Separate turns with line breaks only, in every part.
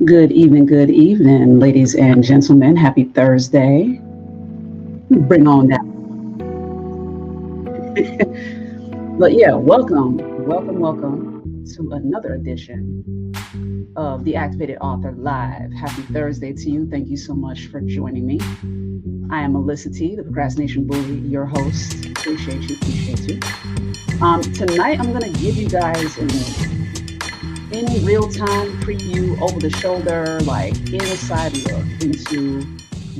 Good evening, ladies and gentlemen. Happy Thursday. Bring on that. But yeah, welcome to another edition of the Activated Author Live. Happy Thursday to you. Thank you so much for joining me. I am Melissa T, the Procrastination Bully, your host. Appreciate you. Tonight, I'm going to give you guys in real time preview over the shoulder, like inside look into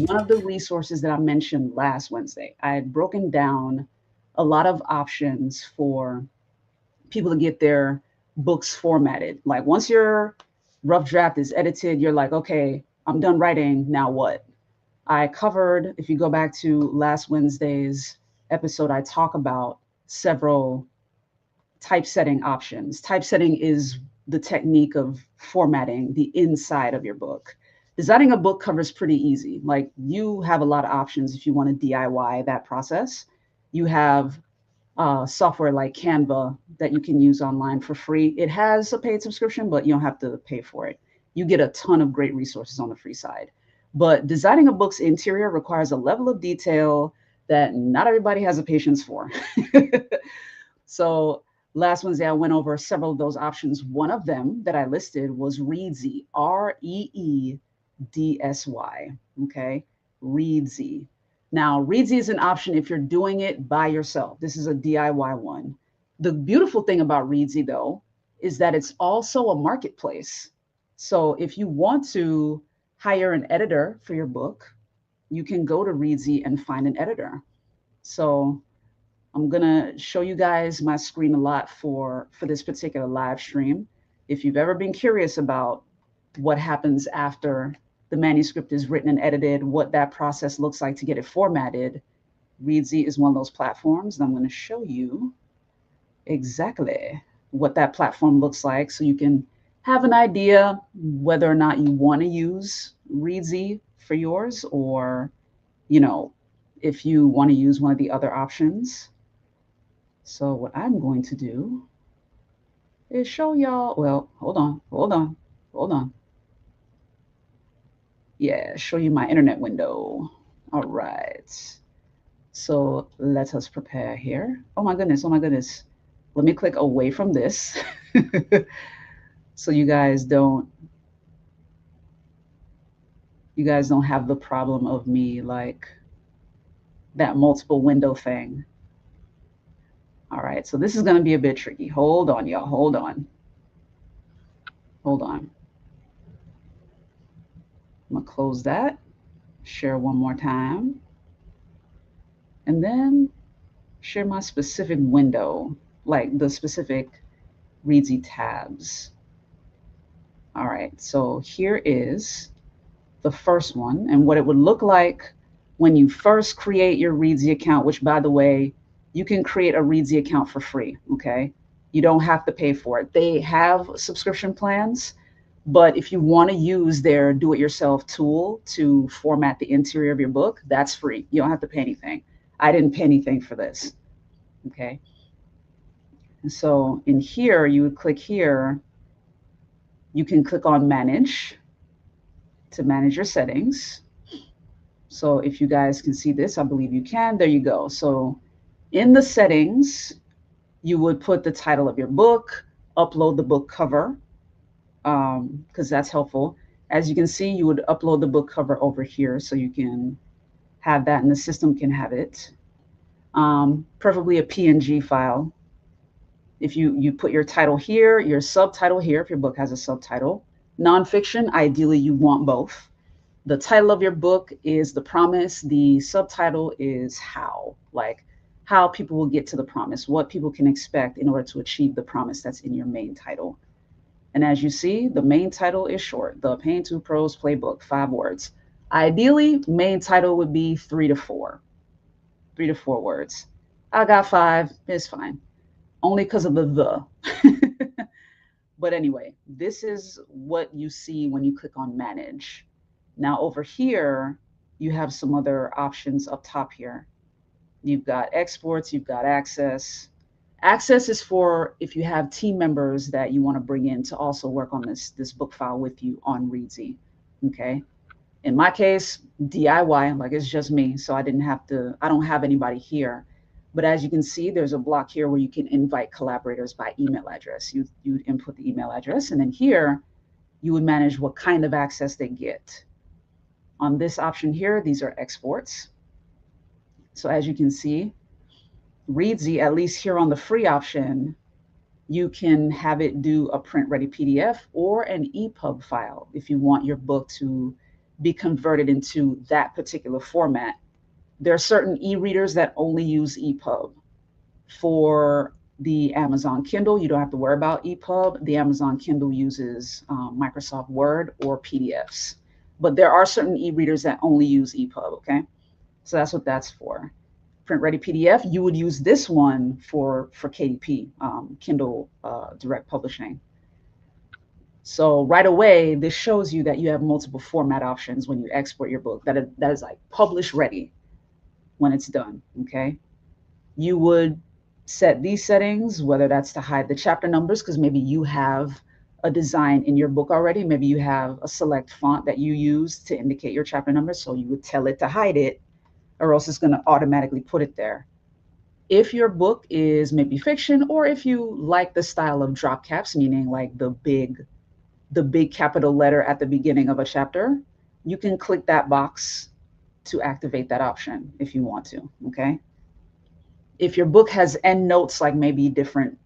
one of the resources that I mentioned last Wednesday. I had broken down a lot of options for people to get their books formatted. Like once your rough draft is edited, you're like, okay, I'm done writing. Now what? I covered, if you go back to last Wednesday's episode, I talk about several typesetting options. Typesetting is the technique of formatting the inside of your book. Designing a book cover is pretty easy. Like you have a lot of options if you want to DIY that process. You have software like Canva that you can use online for free. It has a paid subscription, but you don't have to pay for it. You get a ton of great resources on the free side. But designing a book's interior requires a level of detail that not everybody has the patience for. So last Wednesday, I went over several of those options. One of them that I listed was Reedsy, Reedsy. Okay, Reedsy. Now, Reedsy is an option if you're doing it by yourself. This is a DIY one. The beautiful thing about Reedsy, though, is that it's also a marketplace. So if you want to hire an editor for your book, you can go to Reedsy and find an editor. So I'm gonna show you guys my screen a lot for this particular live stream. If you've ever been curious about what happens after the manuscript is written and edited, what that process looks like to get it formatted, Reedsy is one of those platforms, and I'm going to show you exactly what that platform looks like, so you can have an idea whether or not you want to use Reedsy for yours, or you know, if you want to use one of the other options. So what I'm going to do is show y'all, well, hold on. Yeah, show you my internet window. All right. So let us prepare here. Oh my goodness. Let me click away from this so you guys don't have the problem of me like that multiple window thing. All right. So this is going to be a bit tricky. Hold on, y'all. Hold on. Hold on. I'm going to close that. Share one more time. And then share my specific window, like the specific Reedsy tabs. All right, so here is the first one and what it would look like when you first create your Reedsy account, which by the way, you can create a Reedsy account for free, okay? You don't have to pay for it. They have subscription plans, but if you want to use their do-it-yourself tool to format the interior of your book, that's free. You don't have to pay anything. I didn't pay anything for this, okay? And so in here, you would click here, you can click on manage to manage your settings. So if you guys can see this, I believe you can. There you go. So in the settings, you would put the title of your book, upload the book cover, because that's helpful. As you can see, you would upload the book cover over here so you can have that and the system can have it. Preferably a PNG file. If you put your title here, your subtitle here, if your book has a subtitle. Nonfiction, ideally you want both. The title of your book is the promise. The subtitle is how, like how people will get to the promise, what people can expect in order to achieve the promise that's in your main title. And as you see, the main title is short. The Pain to Prose Playbook, 5 words. Ideally, main title would be 3 to 4 words. I got 5, it's fine. Only because of the. But anyway, this is what you see when you click on manage. Now over here, you have some other options up top here. You've got exports, you've got access. Access is for if you have team members that you want to bring in to also work on this book file with you on Reedsy. Okay. In my case, DIY, like it's just me. So I don't have anybody here. But as you can see, there's a block here where you can invite collaborators by email address. You'd input the email address, and then here you would manage what kind of access they get. On this option here, these are exports. So as you can see, Reedsy, at least here on the free option, you can have it do a print ready PDF or an EPUB file if you want your book to be converted into that particular format. There are certain e-readers that only use EPUB. For the Amazon Kindle, you don't have to worry about EPUB. The Amazon Kindle uses Microsoft Word or PDFs. But there are certain e-readers that only use EPUB, okay? So that's what that's for. Print ready PDF, you would use this one for KDP, Kindle Direct Publishing. So right away, this shows you that you have multiple format options when you export your book. That is like publish ready when it's done, okay? You would set these settings, whether that's to hide the chapter numbers, because maybe you have a design in your book already. Maybe you have a select font that you use to indicate your chapter numbers. So you would tell it to hide it, or else it's going to automatically put it there. If your book is maybe fiction, or if you like the style of drop caps, meaning like the big capital letter at the beginning of a chapter, you can click that box to activate that option if you want to, okay? If your book has end notes, like maybe different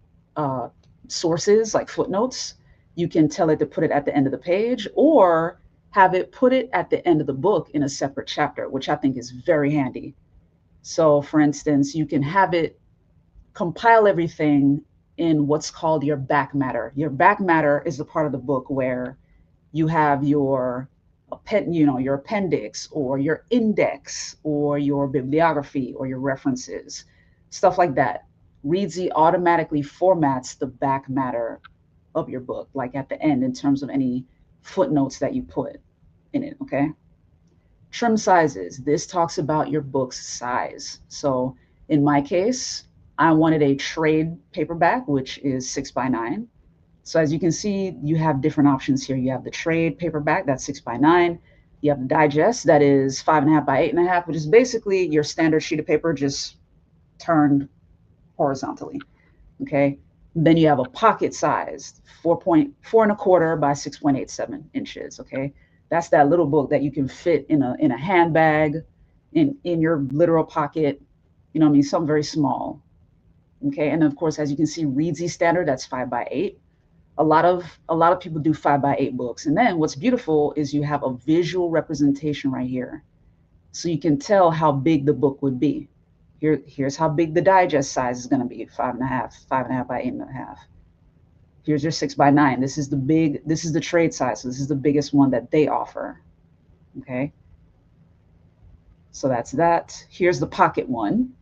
sources, like footnotes, you can tell it to put it at the end of the page, or have it put it at the end of the book in a separate chapter, which I think is very handy. So for instance, you can have it compile everything in what's called your back matter. Your back matter is the part of the book where you have your your appendix or your index or your bibliography or your references, stuff like that. Reedsy automatically formats the back matter of your book, like at the end in terms of any footnotes that you put in it, okay? Trim sizes. This talks about your book's size. So in my case, I wanted a trade paperback, which is 6x9. So as you can see, you have different options here. You have the trade paperback, that's 6x9. You have the digest, that is 5.5 by 8.5, which is basically your standard sheet of paper just turned horizontally, okay? Then you have a pocket size, 4.4 by 6.87 inches, okay? That's that little book that you can fit in a handbag, in your literal pocket, you know what I mean? Something very small, okay? And of course, as you can see, Reedsy standard, that's 5x8. A lot of people do 5x8 books. And then what's beautiful is you have a visual representation right here. So you can tell how big the book would be. Here's how big the digest size is going to be, 5.5 by 8.5. Here's your 6x9. This is the trade size. So this is the biggest one that they offer. Okay. So that's that. Here's the pocket one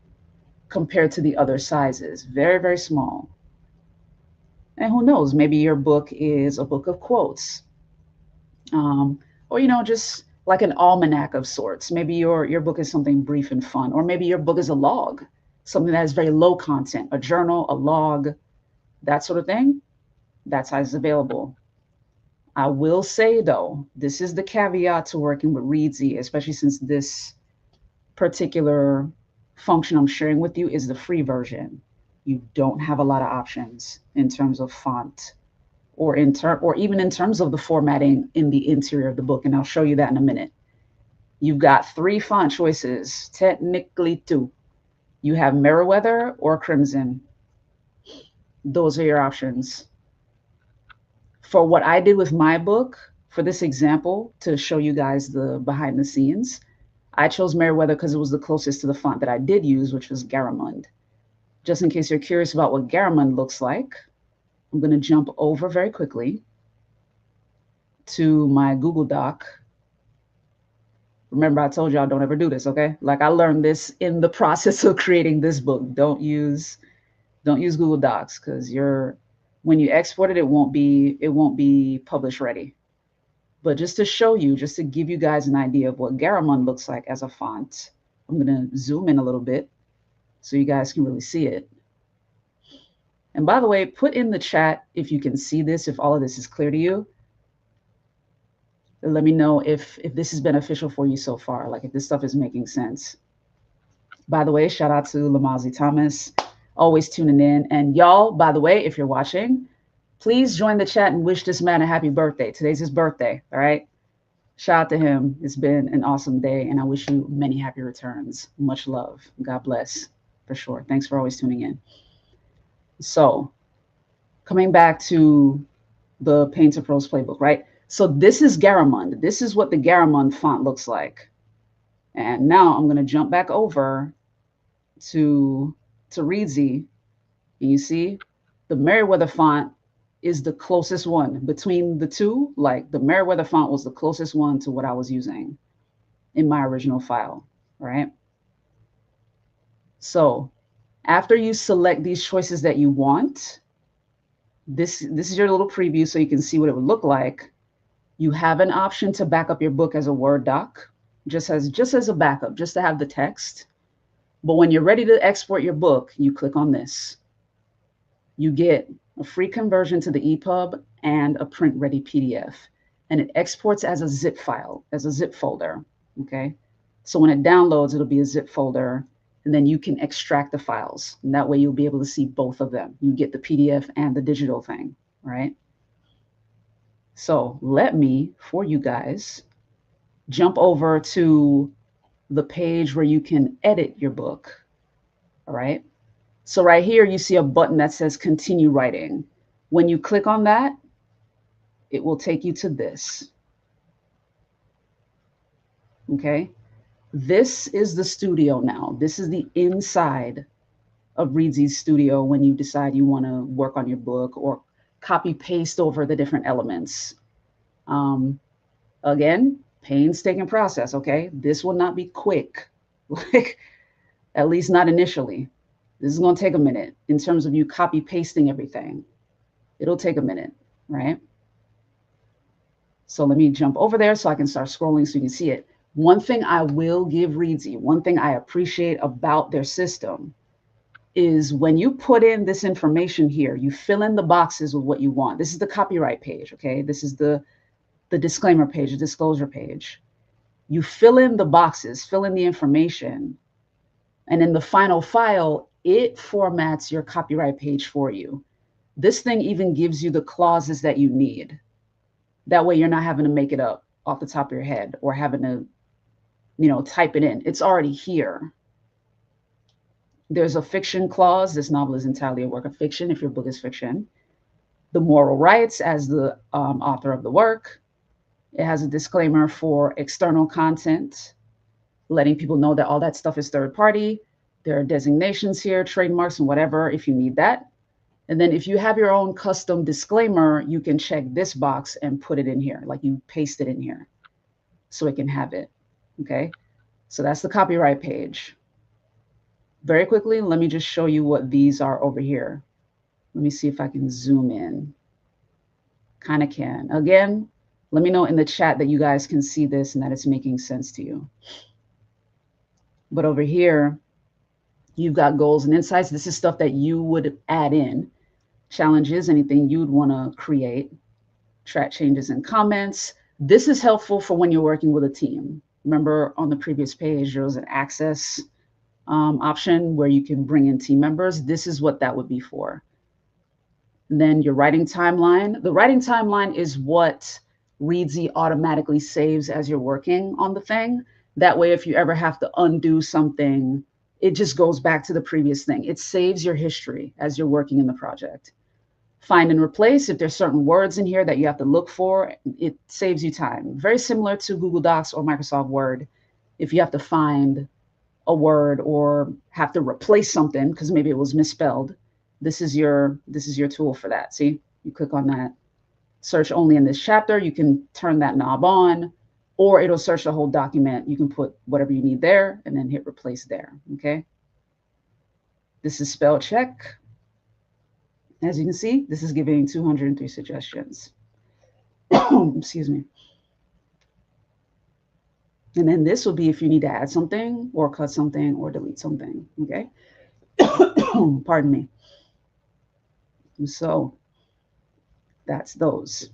compared to the other sizes. Very, very small. And who knows, maybe your book is a book of quotes, or, just like an almanac of sorts. Maybe your book is something brief and fun, or maybe your book is a log, something that is very low content, a journal, a log, that sort of thing. That size is available. I will say, though, this is the caveat to working with Reedsy, especially since this particular function I'm sharing with you is the free version. You don't have a lot of options in terms of font or even in terms of the formatting in the interior of the book. And I'll show you that in a minute. You've got 3 font choices, technically 2. You have Meriwether or Crimson. Those are your options. For what I did with my book, for this example, to show you guys the behind the scenes, I chose Meriwether because it was the closest to the font that I did use, which was Garamond. Just in case you're curious about what Garamond looks like, I'm going to jump over very quickly to my Google Doc. Remember, I told y'all don't ever do this, okay? Like, I learned this in the process of creating this book. Don't use Google Docs, because when you export it, it won't be publish ready. But just to show you, just to give you guys an idea of what Garamond looks like as a font, I'm going to zoom in a little bit so you guys can really see it. And by the way, put in the chat if you can see this, if all of this is clear to you. Let me know if this is beneficial for you so far, like if this stuff is making sense. By the way, shout out to Lamazi Thomas, always tuning in. And y'all, by the way, if you're watching, please join the chat and wish this man a happy birthday. Today's his birthday, all right? Shout out to him. It's been an awesome day, and I wish you many happy returns. Much love. God bless, for sure. Thanks for always tuning in. So, coming back to the Paint to Pros playbook, right? So this is Garamond. This is what the Garamond font looks like. And now I'm going to jump back over to Reedsy. And you see the Merriweather font is the closest one between the two. Like the Merriweather font was the closest one to what I was using in my original file, right? So after you select these choices that you want, this is your little preview so you can see what it would look like. You have an option to back up your book as a Word doc, just as a backup, just to have the text. But when you're ready to export your book, you click on this. You get a free conversion to the EPUB and a print-ready PDF. And it exports as a zip file, as a zip folder, okay? So when it downloads, it'll be a zip folder, and then you can extract the files. And that way you'll be able to see both of them. You get the PDF and the digital thing, right? So let me, for you guys, jump over to the page where you can edit your book, all right? So right here, you see a button that says continue writing. When you click on that, it will take you to this, okay? This is the studio now. This is the inside of Reedsy Studio when you decide you want to work on your book or copy paste over the different elements. Again, painstaking process, okay? This will not be quick, like at least not initially. This is going to take a minute in terms of you copy pasting everything. It'll take a minute, right? So let me jump over there so I can start scrolling so you can see it. One thing I will give Reedsy, one thing I appreciate about their system is when you put in this information here, you fill in the boxes with what you want. This is the copyright page, okay? This is the disclaimer page, the disclosure page. You fill in the boxes, fill in the information, and in the final file, it formats your copyright page for you. This thing even gives you the clauses that you need. That way you're not having to make it up off the top of your head or having to, type it in. It's already here. There's a fiction clause. This novel is entirely a work of fiction if your book is fiction. The moral rights as the author of the work. It has a disclaimer for external content, letting people know that all that stuff is third party. There are designations here, trademarks and whatever, if you need that. And then if you have your own custom disclaimer, you can check this box and put it in here, like you paste it in here so it can have it, okay? So that's the copyright page. Very quickly, let me just show you what these are over here. Let me see if I can zoom in. Kind of can. Again, let me know in the chat that you guys can see this and that it's making sense to you. But over here, you've got goals and insights. This is stuff that you would add in. Challenges, anything you'd want to create. Track changes and comments. This is helpful for when you're working with a team. Remember on the previous page, there was an access option where you can bring in team members. This is what that would be for. And then your writing timeline. The writing timeline is what Reedsy automatically saves as you're working on the thing. That way, if you ever have to undo something, it just goes back to the previous thing. It saves your history as you're working in the project. Find and replace, if there's certain words in here that you have to look for, it saves you time. Very similar to Google Docs or Microsoft Word. If you have to find a word or have to replace something because maybe it was misspelled, this is your tool for that. See, you click on that. Search only in this chapter. You can turn that knob on, or it'll search the whole document. You can put whatever you need there and then hit replace there, okay? This is spell check. As you can see, this is giving 203 suggestions. Excuse me. And then this will be if you need to add something or cut something or delete something, okay? Pardon me. So that's those.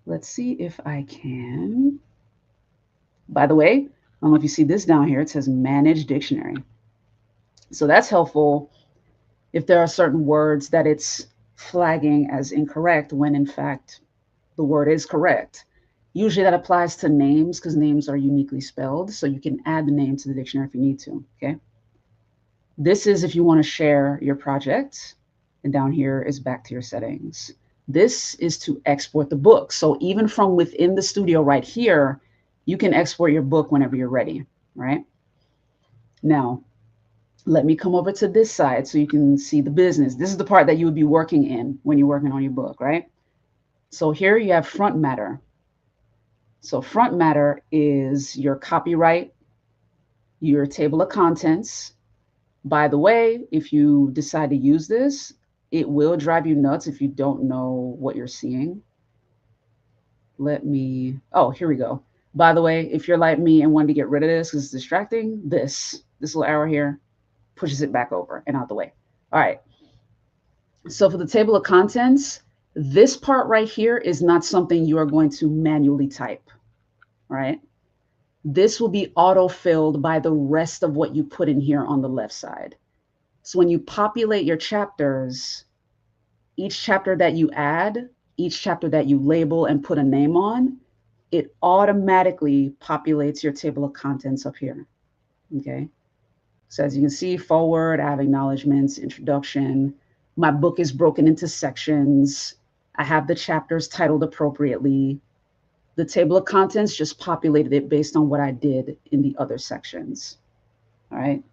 Let's see if I can. By the way, I don't know if you see this down here. It says manage dictionary. So that's helpful if there are certain words that it's flagging as incorrect when in fact the word is correct. Usually that applies to names because names are uniquely spelled. So you can add the name to the dictionary if you need to. Okay. This is if you want to share your project. And down here is back to your settings. This is to export the book. So even from within the studio right here, you can export your book whenever you're ready, right? Now, let me come over to this side so you can see the business. This is the part that you would be working in when you're working on your book, right? So here you have front matter. So front matter is your copyright, your table of contents. By the way, if you decide to use this, it will drive you nuts if you don't know what you're seeing. Oh, here we go. By the way, if you're like me and want to get rid of this because it's distracting, this little arrow here pushes it back over and out the way. All right. So for the table of contents, this part right here is not something you are going to manually type, right? This will be auto-filled by the rest of what you put in here on the left side. So when you populate your chapters, each chapter that you add, each chapter that you label and put a name on, it automatically populates your table of contents up here. Okay. So as you can see, forward, I have acknowledgments, introduction. My book is broken into sections. I have the chapters titled appropriately. The table of contents just populated it based on what I did in the other sections. All right.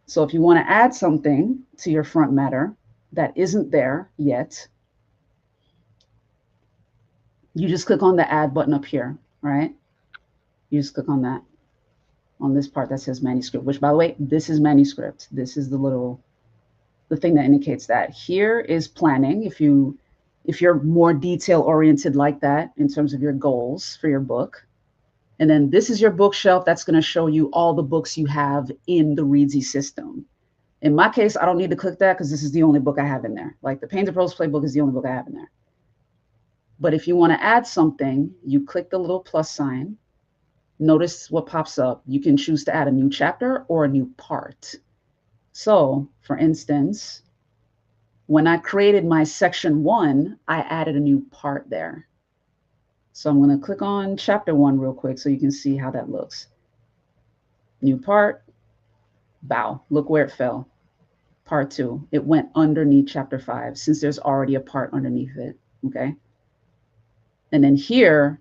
So if you want to add something to your front matter that isn't there yet, you just click on the add button up here, right? You just click on that, on this part that says manuscript, which by the way, this is manuscript. This is the thing that indicates that. Here is planning. If you're more detail oriented like that in terms of your goals for your book. And then this is your bookshelf that's going to show you all the books you have in the Reedsy system. In my case, I don't need to click that because this is the only book I have in there. Like the Painted Prose Playbook is the only book I have in there. But if you want to add something, you click the little plus sign. Notice what pops up. You can choose to add a new chapter or a new part. So, for instance, when I created my section 1, I added a new part there. So I'm going to click on chapter 1 real quick so you can see how that looks. New part, bow, look where it fell. Part 2, it went underneath chapter 5 since there's already a part underneath it, okay? And then here,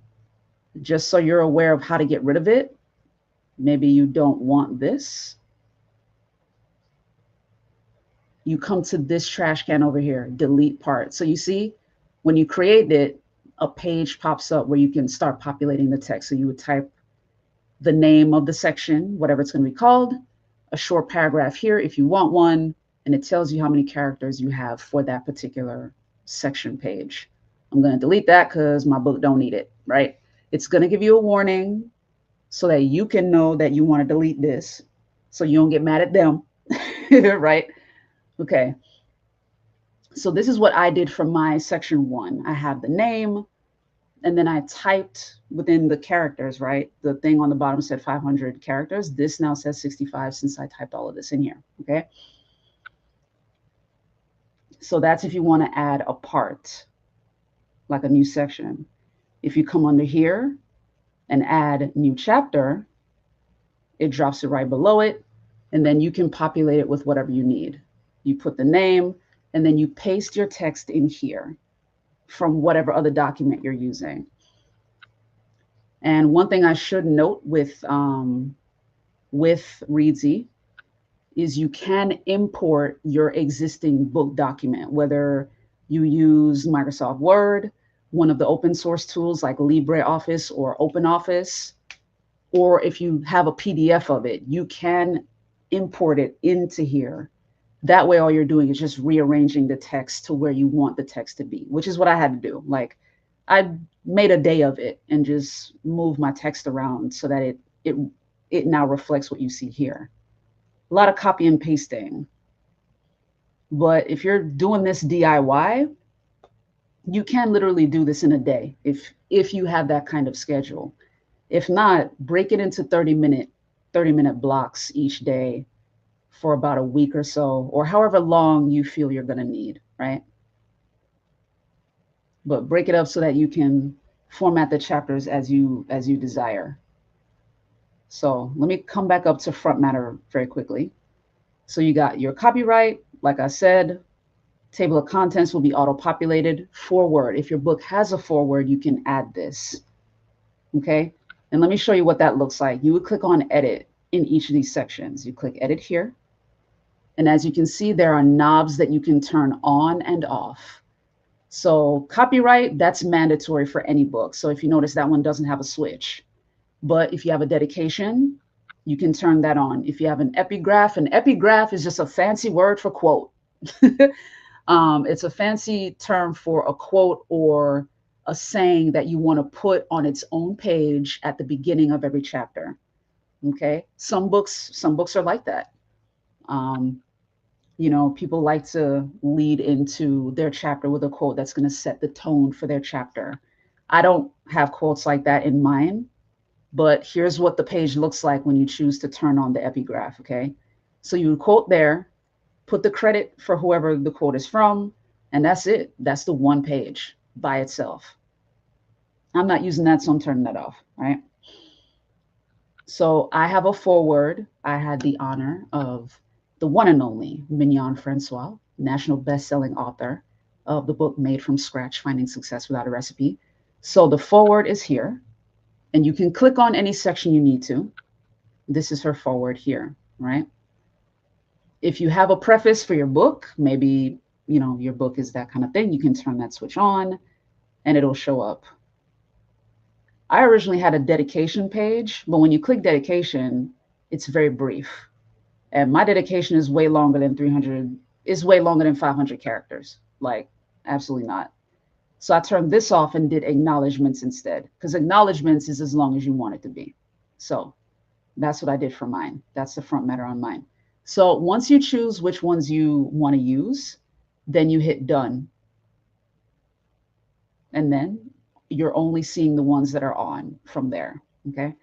just so you're aware of how to get rid of it, maybe you don't want this. You come to this trash can over here, delete part. So you see, when you create it, a page pops up where you can start populating the text. So you would type the name of the section, whatever it's going to be called, a short paragraph here if you want one, and it tells you how many characters you have for that particular section page. I'm going to delete that because my book don't need it, right? It's going to give you a warning so that you can know that you want to delete this so you don't get mad at them, right? Okay. So this is what I did for my section 1. I have the name, and then I typed within the characters, right? The thing on the bottom said 500 characters. This now says 65 since I typed all of this in here, okay? So that's if you want to add a part, like a new section. If you come under here and add new chapter, it drops it right below it, and then you can populate it with whatever you need. You put the name, and then you paste your text in here from whatever other document you're using. And one thing I should note with Reedsy is you can import your existing book document, whether you use Microsoft Word, one of the open source tools like LibreOffice or OpenOffice, or if you have a PDF of it, you can import it into here. That way, all you're doing is just rearranging the text to where you want the text to be, which is what I had to do. Like I made a day of it and just moved my text around so that it now reflects what you see here. a lot of copy and pasting. But if you're doing this DIY, you can literally do this in a day if you have that kind of schedule. If not, break it into 30-minute blocks each day for about a week or so, or however long you feel you're going to need, right? But break it up so that you can format the chapters as you desire. So let me come back up to front matter very quickly. So you got your copyright, like I said, table of contents will be auto-populated. Forward, if your book has a forward, you can add this, okay? And let me show you what that looks like. You would click on edit in each of these sections. You click edit here. And as you can see, there are knobs that you can turn on and off. So copyright, that's mandatory for any book. So if you notice, that one doesn't have a switch. But if you have a dedication, you can turn that on. If you have an epigraph is just a fancy word for quote. It's a fancy term for a quote or a saying that you want to put on its own page at the beginning of every chapter. Okay, some books are like that. Um, People like to lead into their chapter with a quote that's going to set the tone for their chapter. I don't have quotes like that in mine, but here's what the page looks like when you choose to turn on the epigraph. Okay, so you quote there, put the credit for whoever the quote is from, and that's it. That's the one page by itself. I'm not using that, so I'm turning that off, right? So I have a foreword. I had the honor of the one and only Mignon Francois, national best-selling author of the book Made from Scratch, Finding Success Without a Recipe. So the foreword is here, and you can click on any section you need to. This is her foreword here, right? If you have a preface for your book, maybe, your book is that kind of thing, you can turn that switch on and it'll show up. I originally had a dedication page, but when you click dedication, it's very brief. And my dedication is way longer than 300, is way longer than 500 characters. Like, absolutely not. So I turned this off and did acknowledgments instead, because acknowledgments is as long as you want it to be. So that's what I did for mine. That's the front matter on mine. So once you choose which ones you want to use, then you hit done. And then you're only seeing the ones that are on from there, okay?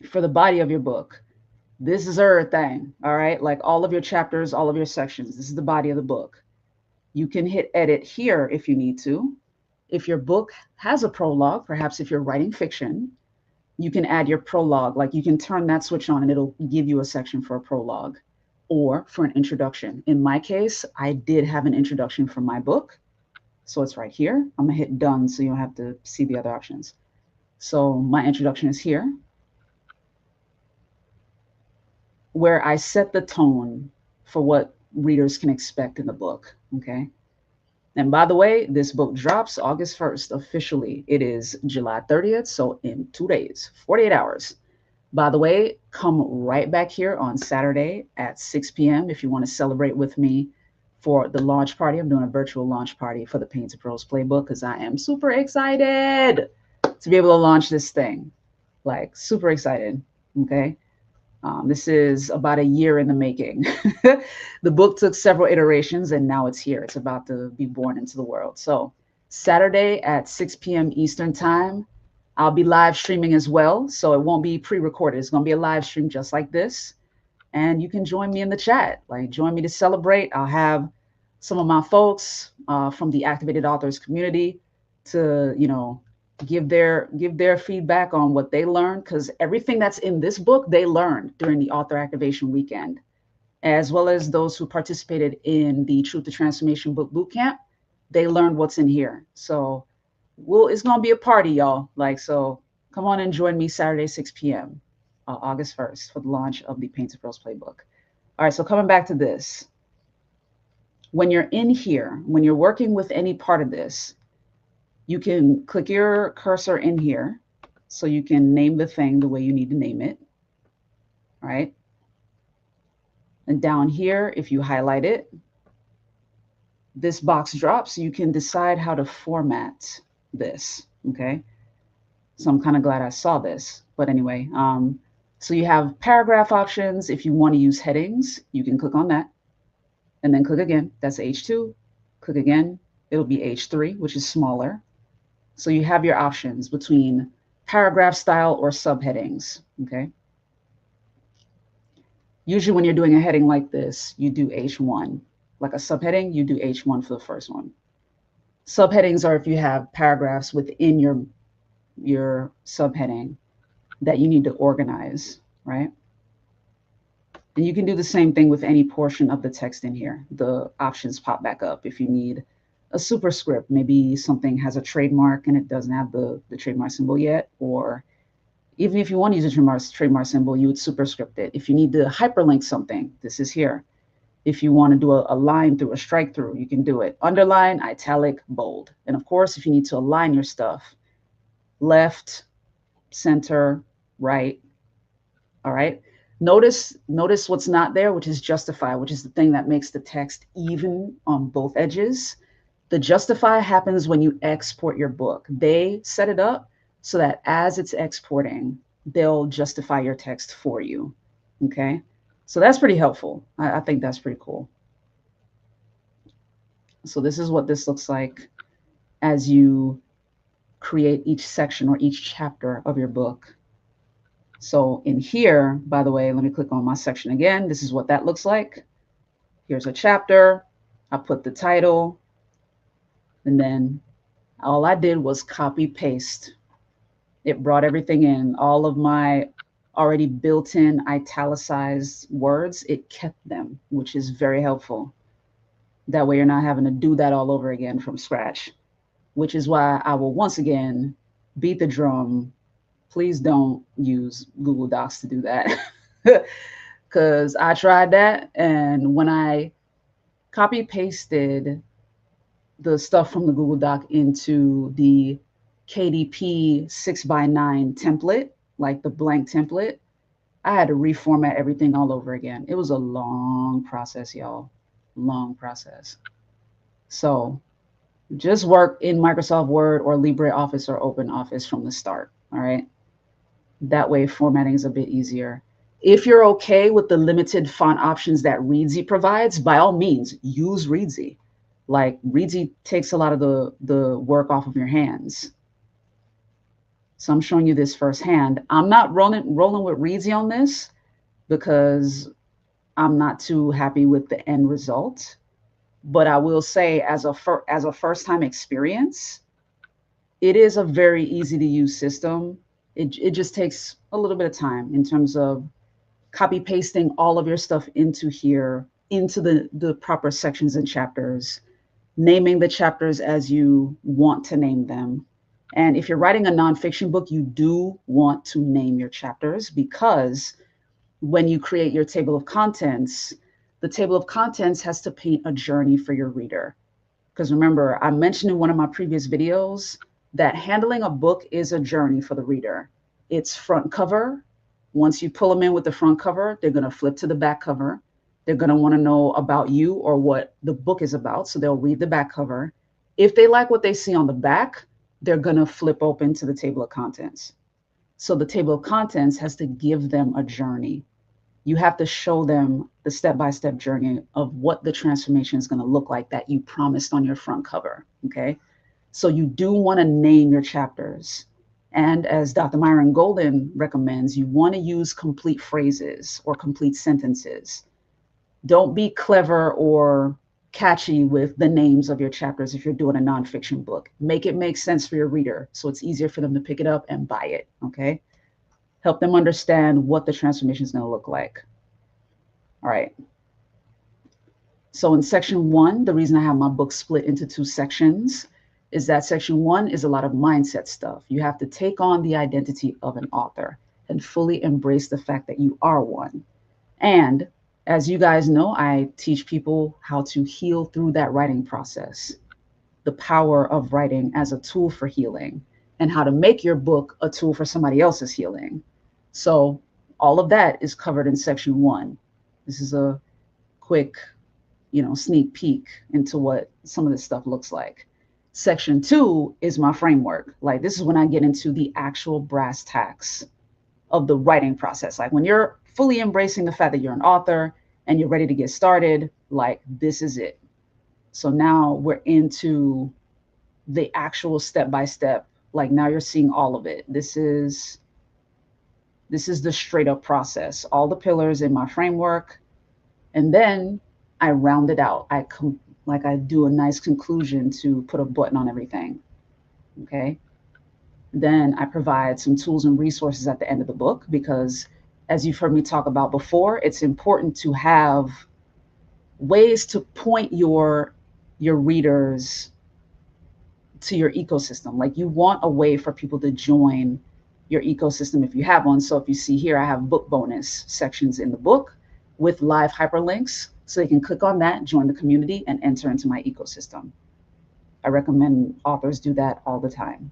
For the body of your book, this is everything, all right? Like all of your chapters, all of your sections, this is the body of the book. You can hit edit here if you need to. If your book has a prologue, perhaps if you're writing fiction, you can add your prologue. Like you can turn that switch on and it'll give you a section for a prologue or for an introduction. In my case, I did have an introduction for my book. So it's right here. I'm gonna hit done so you don't have to see the other options. So my introduction is here, where I set the tone for what readers can expect in the book, okay? And by the way, this book drops August 1st officially. It is July 30th, so in 2 days, 48 hours. By the way, come right back here on Saturday at 6 p.m. if you want to celebrate with me for the launch party. I'm doing a virtual launch party for the Pain to Prose playbook because I am super excited to be able to launch this thing. Like, super excited, okay? This is about a year in the making. The book took several iterations and now it's here. It's about to be born into the world. So Saturday at 6 p.m. Eastern time, I'll be live streaming as well. So it won't be pre-recorded. It's going to be a live stream just like this. And you can join me in the chat. Like, join me to celebrate. I'll have some of my folks from the Activated Authors community to, give their feedback on what they learned, because everything that's in this book they learned during the author activation weekend, as well as those who participated in the Truth to Transformation book bootcamp. They learned what's in here. So it's gonna be a party, y'all. Like, so come on and join me Saturday 6 p.m. August 1st for the launch of the Pain to Prose playbook. All right, so coming back to this, when you're in here, when you're working with any part of this, you can click your cursor in here so you can name the thing the way you need to name it, right? And down here, if you highlight it, this box drops. You can decide how to format this, okay? So I'm kind of glad I saw this. But anyway, So you have paragraph options. If you want to use headings, you can click on that and then click again. That's H2. Click again. It'll be H3, which is smaller. So you have your options between paragraph style or subheadings. Okay. Usually when you're doing a heading like this, you do H1. Like a subheading, you do H1 for the first one. Subheadings are if you have paragraphs within your subheading that you need to organize, right? And you can do the same thing with any portion of the text in here. The options pop back up if you need a superscript. Maybe something has a trademark and it doesn't have the trademark symbol yet, or even if you want to use a trademark symbol, you would superscript it. If you need to hyperlink something, this is here. If you want to do a line through, a strike through, you can do it. Underline, italic, bold. And of course, if you need to align your stuff, left, center, right. All right. Notice what's not there, which is justify, which is the thing that makes the text even on both edges. The justify happens when you export your book. They set it up so that as it's exporting, they'll justify your text for you. Okay. So that's pretty helpful. I think that's pretty cool. So this is what this looks like as you create each section or each chapter of your book. So in here, by the way, let me click on my section again. This is what that looks like. Here's a chapter. I put the title, and then all I did was copy paste. It brought everything in, all of my already built-in italicized words. It kept them, which is very helpful. That way you're not having to do that all over again from scratch, which is why I will once again beat the drum. Please don't use Google Docs to do that. Because I tried that, and when I copy pasted the stuff from the Google Doc into the KDP 6x9 template, like the blank template, I had to reformat everything all over again. It was a long process, y'all. Long process. So just work in Microsoft Word or LibreOffice or OpenOffice from the start. All right. That way formatting is a bit easier. If you're okay with the limited font options that Reedsy provides, by all means, use Reedsy. Like Reedsy takes a lot of the work off of your hands. So I'm showing you this firsthand. I'm not rolling with Reedsy on this because I'm not too happy with the end result. But I will say, as a first time experience, it is a very easy to use system. It just takes a little bit of time in terms of copy pasting all of your stuff into here, into the proper sections and chapters, naming the chapters as you want to name them. And if you're writing a nonfiction book, you do want to name your chapters, because when you create your table of contents, the table of contents has to paint a journey for your reader. Because remember, I mentioned in one of my previous videos that handling a book is a journey for the reader. It's front cover. Once you pull them in with the front cover, they're going to flip to the back cover. They're going to want to know about you or what the book is about. So they'll read the back cover. If they like what they see on the back, they're going to flip open to the table of contents. So the table of contents has to give them a journey. You have to show them the step-by-step journey of what the transformation is going to look like that you promised on your front cover. Okay. So you do want to name your chapters. And as Dr. Myron Golden recommends, you want to use complete phrases or complete sentences. Don't be clever or catchy with the names of your chapters if you're doing a nonfiction book. Make it make sense for your reader so it's easier for them to pick it up and buy it. Okay. Help them understand what the transformation is going to look like. All right. So in section 1, the reason I have my book split into 2 sections is that section 1 is a lot of mindset stuff. You have to take on the identity of an author and fully embrace the fact that you are one. And as you guys know, I teach people how to heal through that writing process, the power of writing as a tool for healing, and how to make your book a tool for somebody else's healing. So all of that is covered in section 1. This is a quick, sneak peek into what some of this stuff looks like. Section 2 is my framework. Like, this is when I get into the actual brass tacks of the writing process. Like when you're fully embracing the fact that you're an author and you're ready to get started, like this is it. So now we're into the actual step by step. Like now you're seeing all of it. This is the straight up process, all the pillars in my framework, and then I round it out. Like I do a nice conclusion to put a button on everything. Okay. Then I provide some tools and resources at the end of the book because, as you've heard me talk about before, it's important to have ways to point your readers to your ecosystem. Like you want a way for people to join your ecosystem if you have one. So if you see here, I have book bonus sections in the book with live hyperlinks. So they can click on that, join the community, and enter into my ecosystem. I recommend authors do that all the time.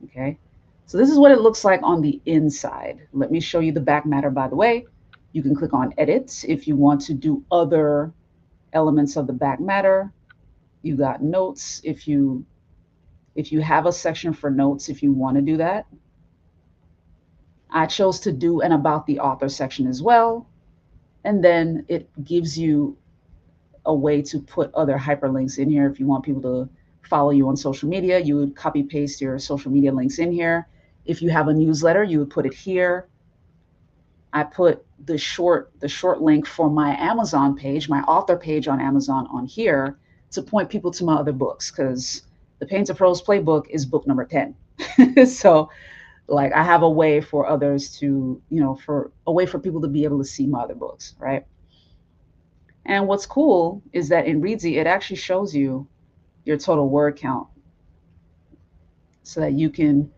Okay. So this is what it looks like on the inside. Let me show you the back matter, by the way. You can click on edit if you want to do other elements of the back matter. You got notes if you have a section for notes if you want to do that. I chose to do an about the author section as well. And then it gives you a way to put other hyperlinks in here. If you want people to follow you on social media, you would copy paste your social media links in here. If you have a newsletter, you would put it here. I put the short link for my Amazon page, my author page on Amazon on here to point people to my other books, because the Pain to Prose playbook is book number 10. So like I have a way for others to, for a way for people to be able to see my other books, right? And what's cool is that in Reedsy, it actually shows you your total word count so that you can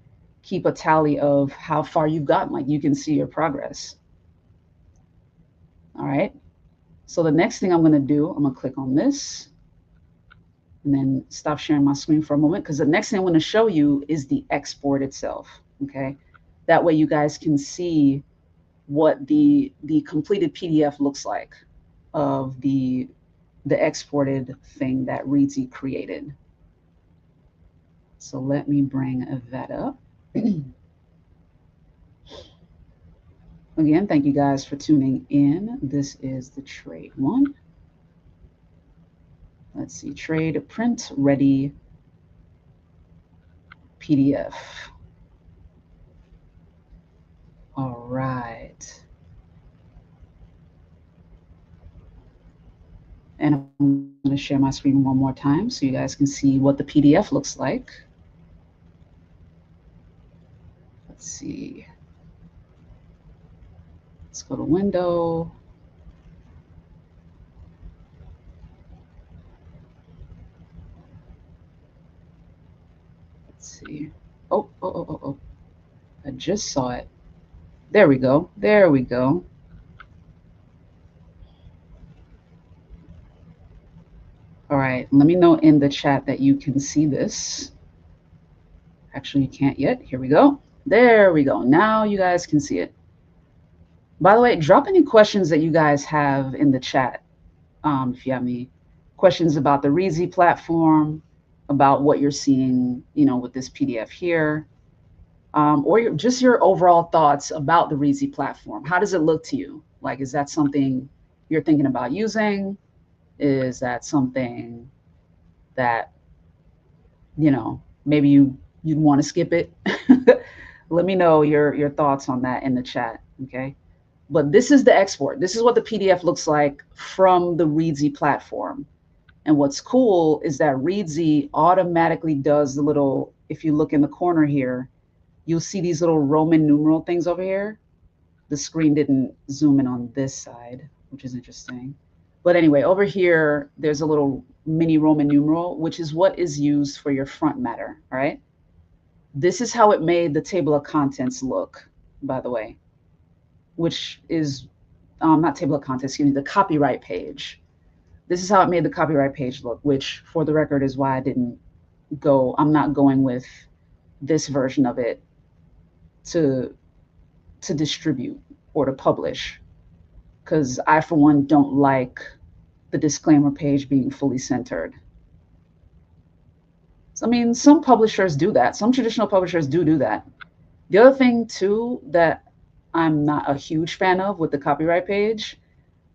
keep a tally of how far you've gotten. Like you can see your progress. All right. So the next thing I'm going to do, I'm going to click on this and then stop sharing my screen for a moment, because the next thing I'm going to show you is the export itself. Okay. That way you guys can see what the completed PDF looks like of the exported thing that Reedsy created. So let me bring that up. Again, thank you guys for tuning in. This is the trade one. Let's see, trade print ready PDF. All right. And I'm going to share my screen one more time so you guys can see what the PDF looks like. Let's see. Let's go to window. Let's see. Oh. I just saw it. There we go. There we go. All right. Let me know in the chat that you can see this. Actually, you can't yet. Here we go. There we go. Now you guys can see it. By the way, drop any questions that you guys have in the chat. If you have any questions about the Reedsy platform, about what you're seeing, with this PDF here, or just your overall thoughts about the Reedsy platform. How does it look to you? Like, is that something you're thinking about using? Is that something that, maybe you'd want to skip it? Let me know your thoughts on that in the chat, okay? But this is the export. This is what the PDF looks like from the Reedsy platform. And what's cool is that Reedsy automatically does the little, if you look in the corner here, you'll see these little Roman numeral things over here. The screen didn't zoom in on this side, which is interesting. But anyway, over here, there's a little mini Roman numeral, which is what is used for your front matter, all right? This is how it made the table of contents look, by the way, which is not table of contents, excuse me, the copyright page. This is how it made the copyright page look, which for the record is why I'm not going with this version of it to distribute or to publish, because I, for one, don't like the disclaimer page being fully centered. So, some publishers do that. Some traditional publishers do that. The other thing too that I'm not a huge fan of with the copyright page.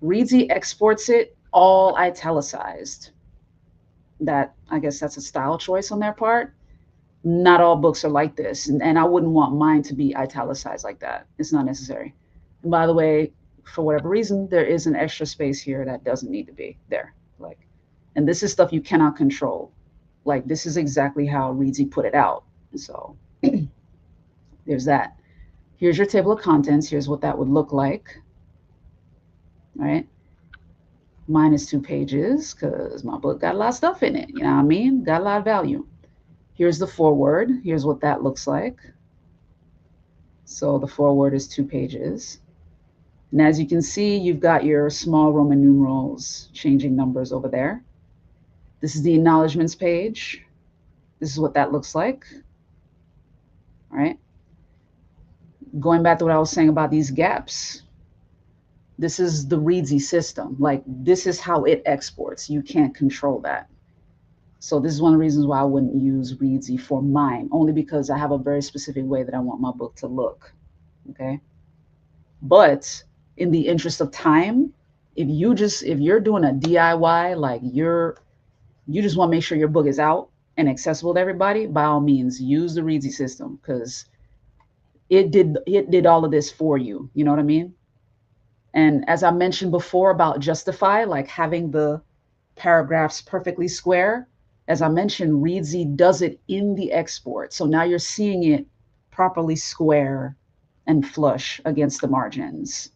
Reedsy exports it all italicized. That, I guess that's a style choice on their part. Not all books are like this, and I wouldn't want mine to be italicized like that. It's not necessary. And by the way, for whatever reason, there is an extra space here that doesn't need to be there. Like, and this is stuff you cannot control. Like, this is exactly how Reedsy put it out. So there's that. Here's your table of contents. Here's what that would look like. All right. Mine is 2 pages because my book got a lot of stuff in it. You know what I mean? Got a lot of value. Here's the foreword. Here's what that looks like. So the foreword is 2 pages. And as you can see, you've got your small Roman numerals changing numbers over there. This is the acknowledgments page. This is what that looks like. All right. Going back to what I was saying about these gaps, this is the Reedsy system. Like, this is how it exports. You can't control that. So this is one of the reasons why I wouldn't use Reedsy for mine, only because I have a very specific way that I want my book to look. Okay. But in the interest of time, if you're doing a DIY, like you just want to make sure your book is out and accessible to everybody, by all means, use the Reedsy system, because it did all of this for you. You know what I mean? And as I mentioned before about Justify, like having the paragraphs perfectly square, as I mentioned, Reedsy does it in the export. So now you're seeing it properly square and flush against the margins.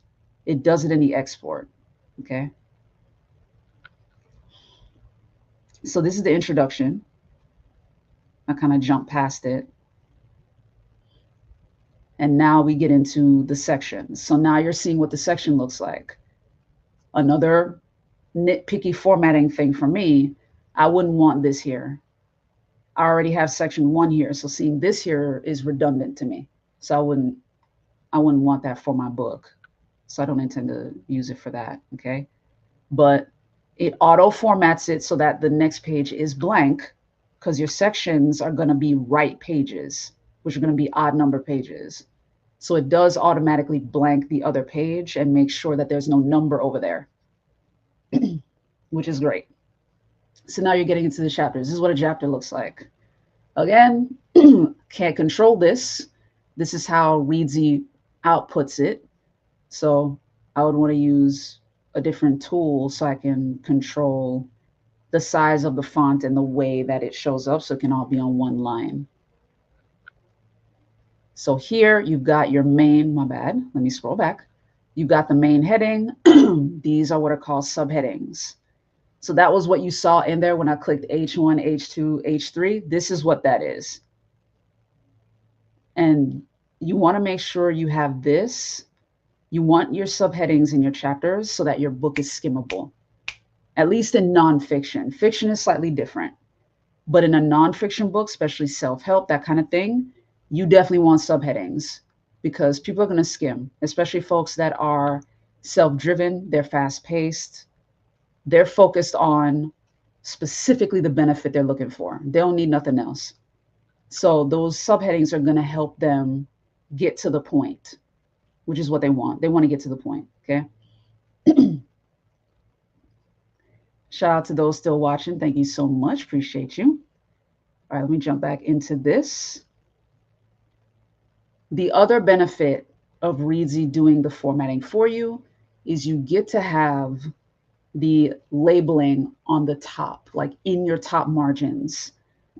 It does it in the export. Okay. So this is the introduction. I kind of jumped past it. And now we get into the sections. So now you're seeing what the section looks like. Another nitpicky formatting thing for me, I wouldn't want this here. I already have section 1 here. So seeing this here is redundant to me. So I wouldn't want that for my book. So I don't intend to use it for that. Okay. But it auto formats it so that the next page is blank, because your sections are going to be right pages, which are going to be odd number pages. So it does automatically blank the other page and make sure that there's no number over there, which is great. So now you're getting into the chapters. This is what a chapter looks like. Again, can't control this. This is how Reedsy outputs it. So I would want to use a different tool so I can control the size of the font and the way that it shows up so it can all be on one line. So here you've got your main, my bad, let me scroll back. You've got the main heading. These are what are called subheadings. So that was what you saw in there when I clicked H1, H2, H3. This is what that is. And you want to make sure you have this. You want your subheadings in your chapters so that your book is skimmable, at least in nonfiction. Fiction is slightly different, but in a nonfiction book, especially self-help, that kind of thing, you definitely want subheadings, because people are going to skim, especially folks that are self-driven, they're fast-paced, they're focused on specifically the benefit they're looking for. They don't need nothing else. So those subheadings are going to help them get to the point, which is what they want. They want to get to the point. Okay. Shout out to those still watching. Thank you so much. Appreciate you. All right, let me jump back into this. The other benefit of Reedsy doing the formatting for you is you get to have the labeling on the top, like in your top margins.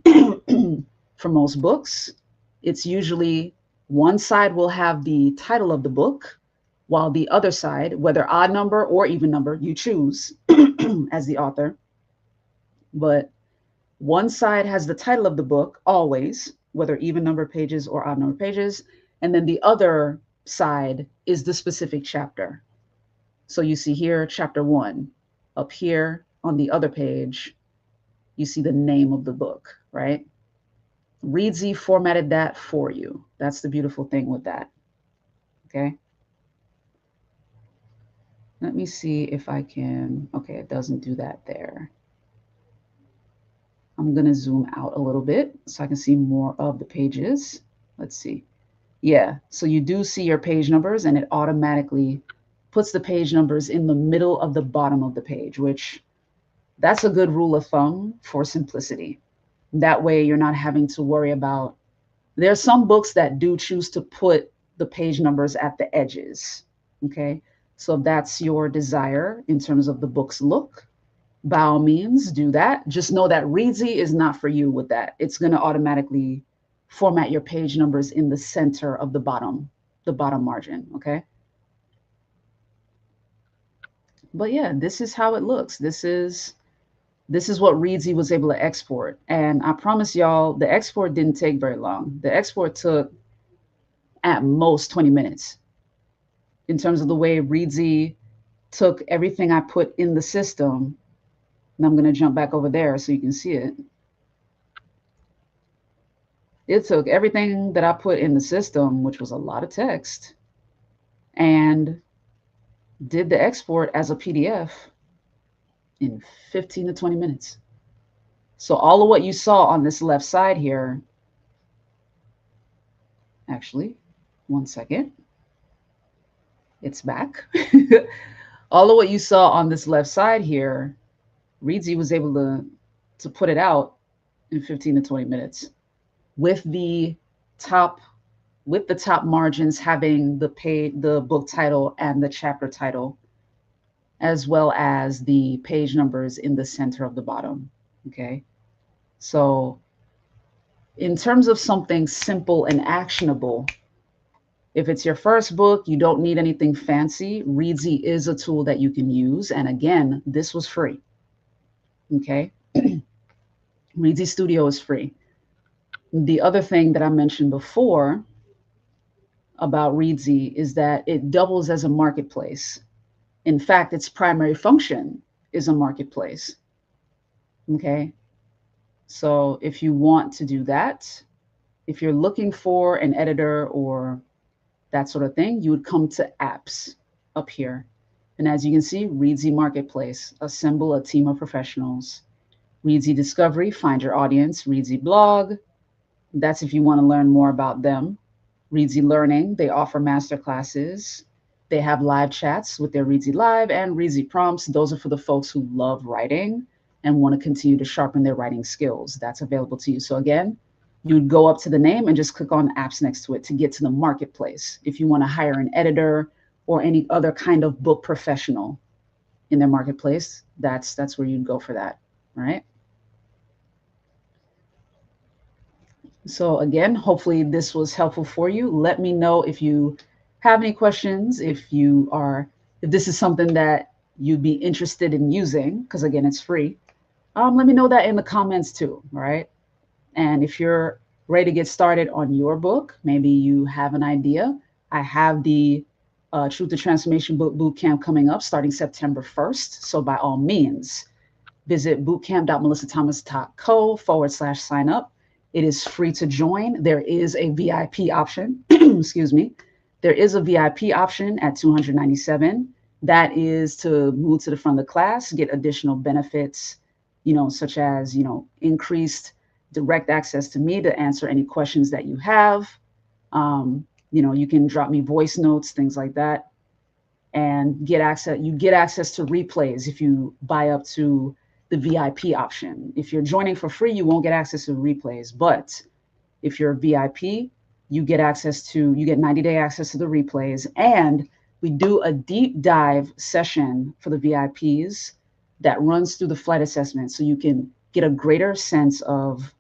For most books, it's usually one side will have the title of the book, while the other side, whether odd number or even number, you choose as the author. But one side has the title of the book always, whether even number pages or odd number pages. And then the other side is the specific chapter. So you see here, chapter 1. Up here on the other page, you see the name of the book, right? Reedsy formatted that for you. That's the beautiful thing with that. Okay. Let me see if I can. Okay, it doesn't do that there. I'm going to zoom out a little bit so I can see more of the pages. Let's see. Yeah, so you do see your page numbers and it automatically puts the page numbers in the middle of the bottom of the page, which that's a good rule of thumb for simplicity. That way you're not having to worry about, there's some books that do choose to put the page numbers at the edges. Okay. So if that's your desire in terms of the book's look, by all means do that. Just know that Reedsy is not for you with that. It's going to automatically format your page numbers in the center of the bottom margin. Okay. But yeah, this is how it looks. This is what Reedsy was able to export. And I promise y'all, the export didn't take very long. The export took at most 20 minutes in terms of the way Reedsy took everything I put in the system. And I'm going to jump back over there so you can see it. It took everything that I put in the system, which was a lot of text, and did the export as a PDF in 15 to 20 minutes. So all of what you saw on this left side here, actually, one second, it's back. All of what you saw on this left side here, Reedsy was able to put it out in 15 to 20 minutes with the top margins having the book title and the chapter title, as well as the page numbers in the center of the bottom. Okay. So in terms of something simple and actionable, if it's your first book, you don't need anything fancy. Reedsy is a tool that you can use. And again, this was free. Okay. Reedsy Studio is free. The other thing that I mentioned before about Reedsy is that it doubles as a marketplace. In fact, its primary function is a marketplace. Okay. So if you want to do that, if you're looking for an editor or that sort of thing, you would come to apps up here. And as you can see, Reedsy Marketplace, assemble a team of professionals. Reedsy Discovery, find your audience. Reedsy Blog, that's if you want to learn more about them. Reedsy Learning, they offer master classes. They have live chats with their Reedsy Live and Reedsy Prompts. Those are for the folks who love writing and want to continue to sharpen their writing skills. That's available to you. So again, you'd go up to the name and just click on apps next to it to get to the marketplace. If you want to hire an editor or any other kind of book professional in their marketplace, that's where you'd go for that, right? So again, hopefully this was helpful for you. Let me know if you have any questions, if this is something that you'd be interested in using, because again, it's free. Let me know that in the comments too, all right? And if you're ready to get started on your book, maybe you have an idea. I have the Truth to Transformation Book Bootcamp coming up starting September 1st. So by all means, visit bootcamp.melissathomas.co/sign up. It is free to join. There is a VIP option. Excuse me. There is a VIP option at $297. That is to move to the front of the class, get additional benefits, such as, increased direct access to me to answer any questions that you have. You can drop me voice notes, things like that, and get access. You get access to replays if you buy up to the VIP option. If you're joining for free, you won't get access to replays. But if you're a VIP, you get 90-day access to the replays. And we do a deep dive session for the VIPs that runs through the flight assessment. So you can get a greater sense of,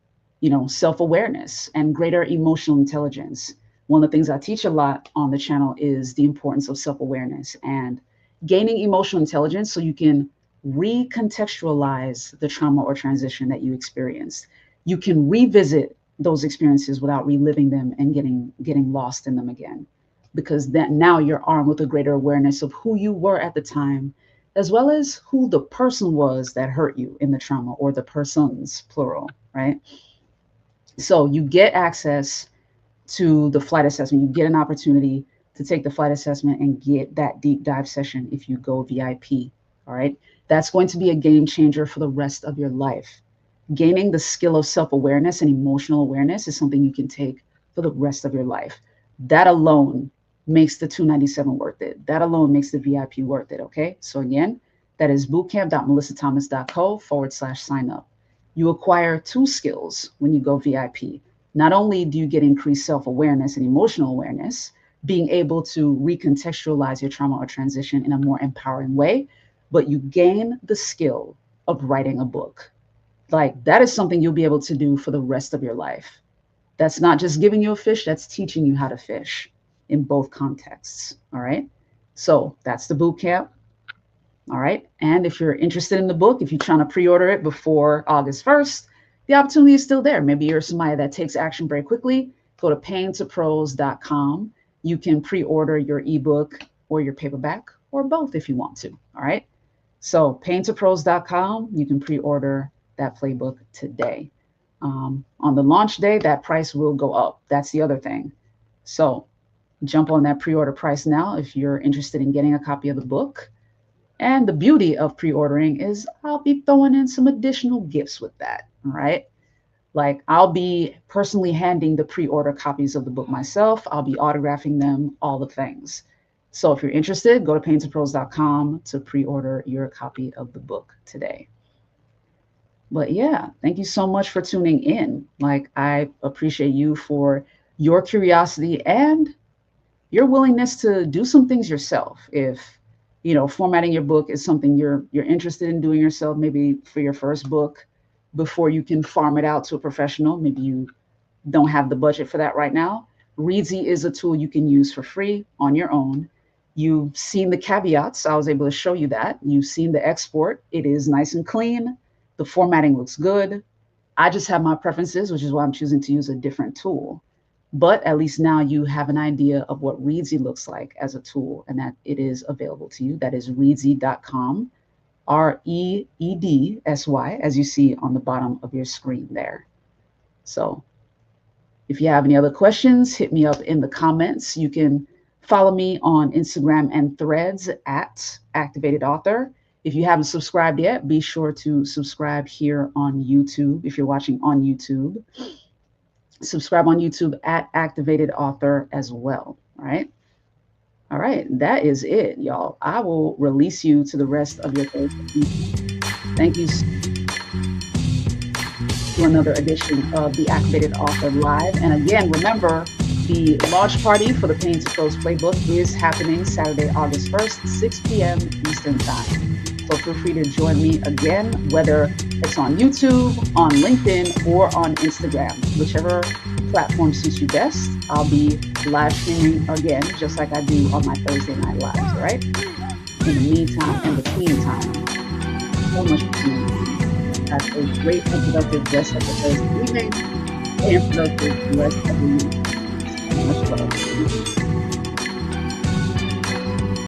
self-awareness and greater emotional intelligence. One of the things I teach a lot on the channel is the importance of self-awareness and gaining emotional intelligence so you can recontextualize the trauma or transition that you experienced. You can revisit those experiences without reliving them and getting lost in them again, because then now you're armed with a greater awareness of who you were at the time, as well as who the person was that hurt you in the trauma, or the persons, plural, right? So you get access to the flight assessment. You get an opportunity to take the flight assessment and get that deep dive session if you go VIP. All right. That's going to be a game changer for the rest of your life. Gaining the skill of self-awareness and emotional awareness is something you can take for the rest of your life. That alone makes the 297 worth it. That alone makes the VIP worth it. Okay. So again, that is bootcamp.melissathomas.co/sign up. You acquire two skills when you go VIP. Not only do you get increased self awareness and emotional awareness, being able to recontextualize your trauma or transition in a more empowering way, but you gain the skill of writing a book. Like that is something you'll be able to do for the rest of your life. That's not just giving you a fish, that's teaching you how to fish in both contexts. All right. So that's the boot camp. All right. And if you're interested in the book, if you're trying to pre order it before August 1st, the opportunity is still there. Maybe you're somebody that takes action very quickly. Go to painttoprose.com. You can pre order your ebook or your paperback or both if you want to. All right. So painttoprose.com, you can pre order that playbook today. On the launch day, that price will go up. That's the other thing. So jump on that pre-order price now if you're interested in getting a copy of the book. And the beauty of pre-ordering is I'll be throwing in some additional gifts with that. All right. Like I'll be personally handing the pre-order copies of the book myself. I'll be autographing them, all the things. So if you're interested, go to painttoprose.com to pre-order your copy of the book today. But yeah, thank you so much for tuning in. Like I appreciate you for your curiosity and your willingness to do some things yourself. If formatting your book is something you're interested in doing yourself, maybe for your first book, before you can farm it out to a professional, maybe you don't have the budget for that right now. Reedsy is a tool you can use for free on your own. You've seen the caveats. I was able to show you that. You've seen the export. It is nice and clean. The formatting looks good. I just have my preferences, which is why I'm choosing to use a different tool. But at least now you have an idea of what Reedsy looks like as a tool and that it is available to you. That is reedsy.com, REEDSY, as you see on the bottom of your screen there. So if you have any other questions, hit me up in the comments. You can follow me on Instagram and Threads at Activated Author. If you haven't subscribed yet, be sure to subscribe here on YouTube. If you're watching on YouTube, subscribe on YouTube at Activated Author as well. All right. All right. That is it, y'all. I will release you to the rest of your Thursday. Thank you to another edition of the Activated Author Live. And again, remember, the launch party for the Pain to Close playbook is happening Saturday, August 1st, 6 p.m. Eastern Time. So feel free to join me again, whether it's on YouTube, on LinkedIn, or on Instagram. Whichever platform suits you best, I'll be live streaming again, just like I do on my Thursday night lives, all right? In the meantime, in between time, so much for tuning in. Have a great and productive rest of the Thursday evening and productive rest of the week. So much love.